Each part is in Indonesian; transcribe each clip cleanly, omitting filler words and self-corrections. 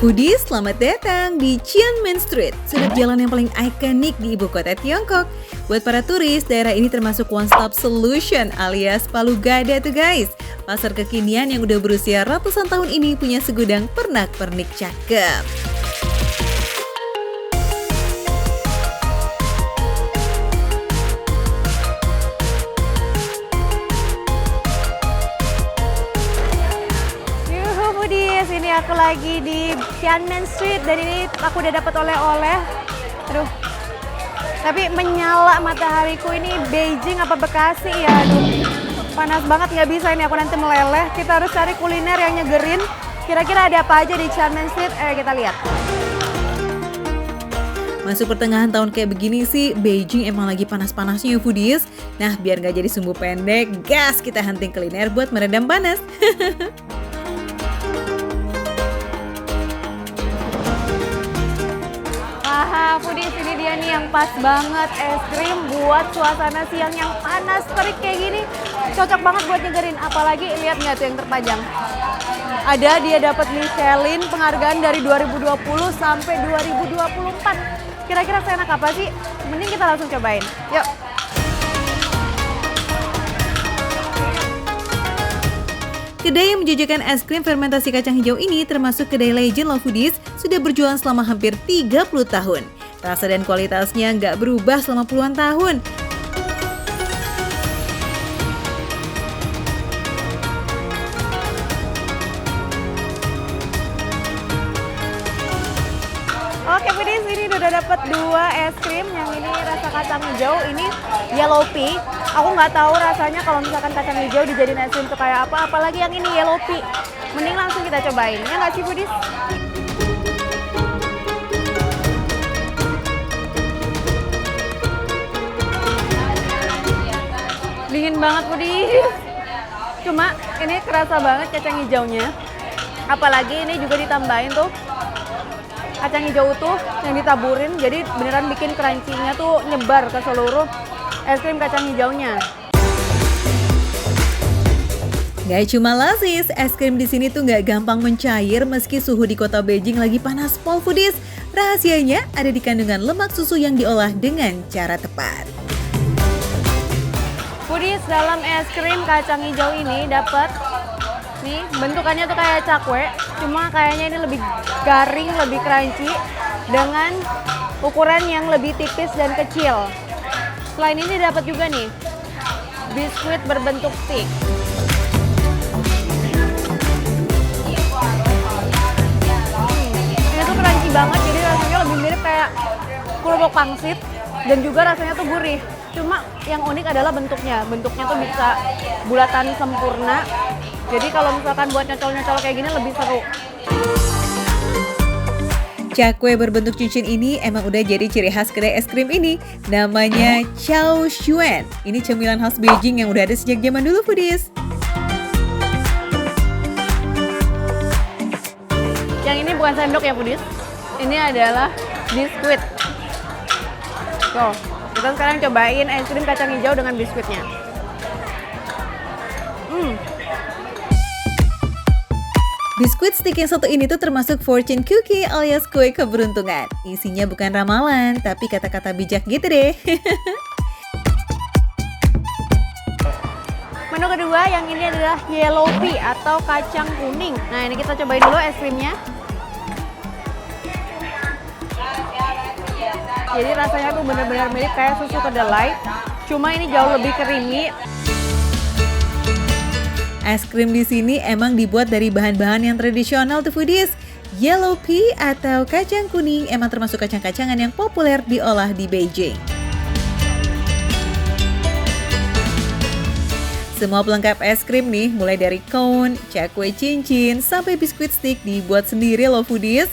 Foodies, selamat datang di Qianmen Street, sudut jalan yang paling ikonik di ibu kota Tiongkok. Buat para turis, daerah ini termasuk one-stop solution alias palu gada tuh guys. Pasar kekinian yang udah berusia ratusan tahun ini punya segudang pernak-pernik cakep. Ini aku lagi di Qianmen Street dan ini aku udah dapat oleh-oleh. Aduh, tapi menyala matahariku ini Beijing apa Bekasi ya. Aduh, panas banget, nggak bisa ini aku nanti meleleh. Kita harus cari kuliner yang nyegerin. Kira-kira ada apa aja di Qianmen Street? Kita lihat. Masuk pertengahan tahun kayak begini sih, Beijing emang lagi panas-panasnya ya foodies. Nah, biar nggak jadi sumbu pendek, gas kita hunting kuliner buat meredam panas. Wah, foodies, ini dia nih yang pas banget, es krim buat suasana siang yang panas terik kayak gini. Cocok banget buat nyegerin, apalagi lihat nggak tuh yang terpajang. Ada dia dapat Michelin penghargaan dari 2020 sampai 2024. Kira-kira seenak apa sih? Mending kita langsung cobain. Yuk. Kedai yang menjajakan es krim fermentasi kacang hijau ini termasuk kedai legend loh foodies, sudah berjualan selama hampir 30 tahun. Rasa dan kualitasnya nggak berubah selama puluhan tahun. Oke foodies, ini udah dapat 2 es krim. Yang ini rasa kacang hijau, ini yellow pea. Aku nggak tahu rasanya kalau misalkan kacang hijau dijadiin es krim tuh kayak apa, apalagi yang ini yellow pea. Mending langsung kita cobain, ya nggak sih foodies? Dingin banget foodies. Cuma ini kerasa banget kacang hijaunya. Apalagi ini juga ditambahin tuh kacang hijau utuh yang ditaburin, jadi beneran bikin crunchy-nya tuh nyebar ke seluruh es krim kacang hijaunya. Gak cuma lasis, es krim di sini tuh nggak gampang mencair meski suhu di kota Beijing lagi panas pol foodies. Rahasianya ada di kandungan lemak susu yang diolah dengan cara tepat. Foodies, dalam es krim kacang hijau ini dapat nih bentukannya tuh kayak cakwe, cuma kayaknya ini lebih garing, lebih crunchy dengan ukuran yang lebih tipis dan kecil. Selain ini dapat juga nih biskuit berbentuk stick. Ini tuh crunchy banget, jadi rasanya lebih mirip kayak kerupuk pangsit dan juga rasanya tuh gurih. Cuma yang unik adalah bentuknya. Bentuknya tuh bisa bulatan sempurna. Jadi kalau misalkan buat nyocol-nyocol kayak gini lebih seru. Cakwe berbentuk cincin ini emang udah jadi ciri khas kedai es krim ini. Namanya Chao Xuan. Ini cemilan khas Beijing yang udah ada sejak zaman dulu foodies. Yang ini bukan sendok ya foodies. Ini adalah biskuit. Tuh, kita sekarang cobain es krim kacang hijau dengan biskuitnya. Biskuit stick yang satu ini tuh termasuk fortune cookie alias kue keberuntungan. Isinya bukan ramalan, tapi kata-kata bijak gitu deh. Menu kedua yang ini adalah yellow pea atau kacang kuning. Nah ini kita cobain dulu es krimnya. Jadi rasanya tuh benar-benar mirip kayak susu kedelai, cuma ini jauh lebih creamy. Es krim di sini emang dibuat dari bahan-bahan yang tradisional tuh foodies. Yellow pea atau kacang kuning emang termasuk kacang-kacangan yang populer diolah di Beijing. Semua pelengkap es krim nih, mulai dari cone, cakwe cincin, sampai biskuit stick dibuat sendiri loh foodies.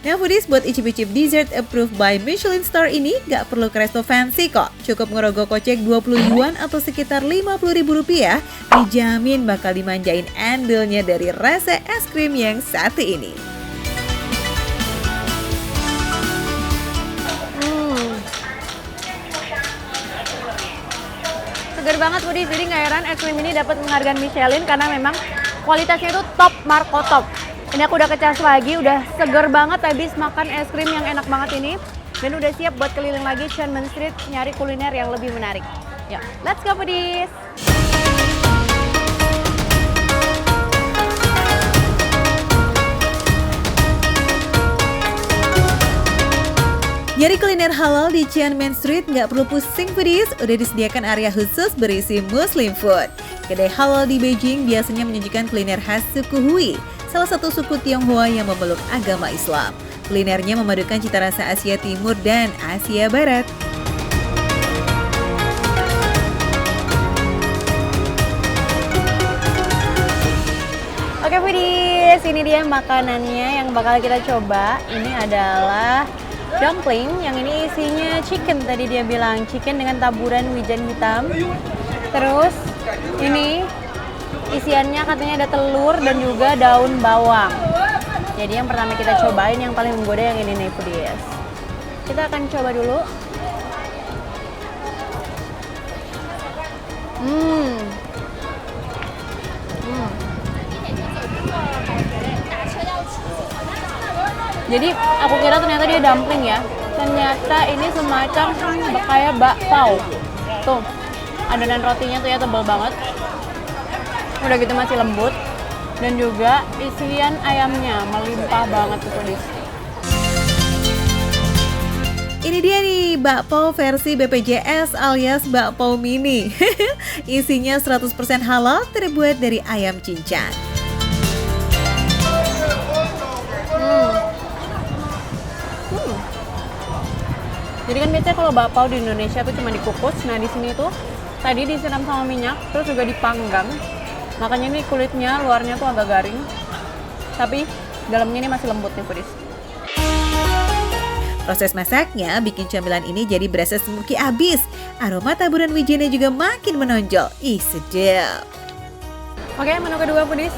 Nah foodies, buat icip-icip dessert approved by Michelin Star ini gak perlu ke resto fancy kok. Cukup ngerogoh kocek 20 yuan atau sekitar 50.000 rupiah, dijamin bakal dimanjain andelnya dari rasa es krim yang satu ini. Segar banget foodies, jadi nggak heran es krim ini dapat penghargaan Michelin karena memang kualitasnya itu top marko top. Ini aku udah kecas lagi, udah seger banget habis makan es krim yang enak banget ini. Dan udah siap buat keliling lagi Tiananmen Street nyari kuliner yang lebih menarik. Yuk, let's go foodies! Nyari kuliner halal di Tiananmen Street nggak perlu pusing foodies, udah disediakan area khusus berisi Muslim food. Kedai halal di Beijing biasanya menyajikan kuliner khas suku Hui, salah satu suku Tionghoa yang memeluk agama Islam. Kulinernya memadukan cita rasa Asia Timur dan Asia Barat. Oke foodies, ini dia makanannya yang bakal kita coba. Ini adalah dumpling, yang ini isinya chicken, tadi dia bilang chicken dengan taburan wijen hitam. Terus ini isiannya katanya ada telur dan juga daun bawang. Jadi yang pertama kita cobain yang paling menggoda yang ini nih foodies. Kita akan coba dulu. Jadi aku kira ternyata dia dumpling ya. Ternyata ini semacam kayak bakpao. Tuh, adonan rotinya tuh ya tebal banget. Udah gitu masih lembut. Dan juga isian ayamnya melimpah banget tuh foodies. Ini dia nih, bakpao versi BPJS alias bakpao mini. Isinya 100% halal, terbuat dari ayam cincang. Jadi kan biasanya kalau bakpao di Indonesia tuh cuma dikukus, nah di sini tuh tadi disiram sama minyak, terus juga dipanggang. Makanya ini kulitnya luarnya tuh agak garing, tapi dalamnya ini masih lembut nih foodies. Proses masaknya bikin camilan ini jadi berasa smoky abis. Aroma taburan wijennya juga makin menonjol. Ih, sedap. Oke, menu kedua foodies.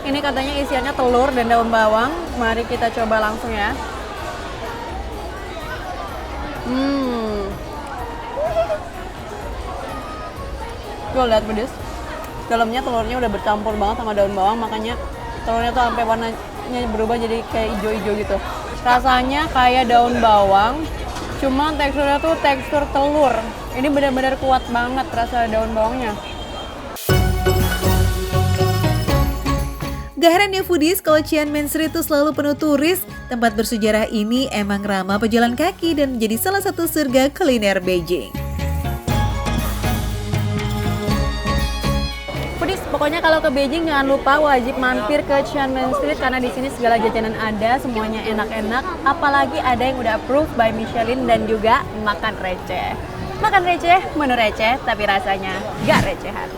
Ini katanya isiannya telur dan daun bawang. Mari kita coba langsung ya. Tuh lihat foodies. Dalamnya telurnya udah bercampur banget sama daun bawang, makanya telurnya tuh sampai warnanya berubah jadi kayak hijau-hijau gitu. Rasanya kayak daun bawang, cuma teksturnya tuh tekstur telur. Ini benar-benar kuat banget rasa daun bawangnya. Gak heran ya foodies kalau Tiananmen Street itu selalu penuh turis. Tempat bersejarah ini emang ramah pejalan kaki dan menjadi salah satu surga kuliner Beijing. Foodies, pokoknya kalau ke Beijing jangan lupa wajib mampir ke Tiananmen Street karena di sini segala jajanan ada, semuanya enak-enak. Apalagi ada yang udah approved by Michelin dan juga makan receh. Makan receh, menu receh, tapi rasanya gak recehan.